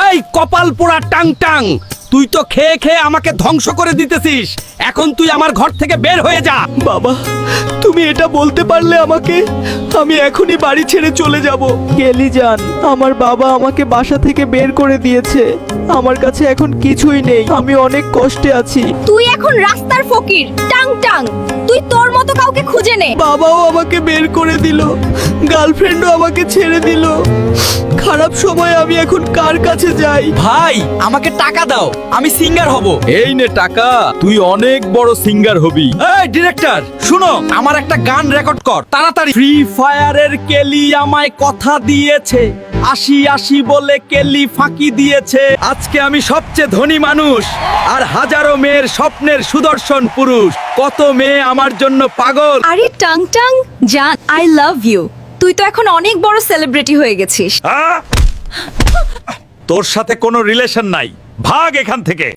এই কপাল পোড়া টাং টাং, তুই তো খেয়ে খেয়ে আমাকে ধ্বংস করে দিতেছিস। এখন তুই আমার ঘর থেকে বের হয়ে যা। বাবা, তুমি এটা বলতে পারলে আমাকে, আমি এখনই বাড়ি ছেড়ে চলে যাব। কেলি জান, আমার বাবা আমাকে বাসা থেকে বের করে দিয়েছে। আমার কাছে এখন কিছুই নেই, আমি অনেক কষ্টে আছি। তুই এখন রাস্তার ফকির টাং টাং, তুই তোর মতো কাউকে খুঁজে নে। বাবাও আমাকে বের করে দিল, গার্লফ্রেন্ডও আমাকে ছেড়ে দিল। খারাপ সময় আমি এখন কার কাছে যাই? ভাই, আমাকে টাকা দাও, আমি সিঙ্গার হব। এই নে টাকা, তুই অনেক বড় সিঙ্গার হবি। এই ডিরেক্টর, শুনো, আমার একটা গান রেকর্ড কর তাড়াতাড়ি। ফ্রি ফায়ারের কেলি আমায় কথা দিয়েছে, আসি আসি বলে কেলি ফাঁকি দিয়েছে। আজকে আমি সবচেয়ে ধনী মানুষ আর হাজারো মেয়ের স্বপ্নের সুদর্শন পুরুষ। কত মেয়ে আমার জন্য পাগল। আরে টাং টাং জান, আই লাভ ইউ। তুই তো এখন অনেক বড় সেলিব্রিটি হয়ে গেছিস। তোর সাথে কোনো রিলেশন নাই, ভাগ এখান থেকে।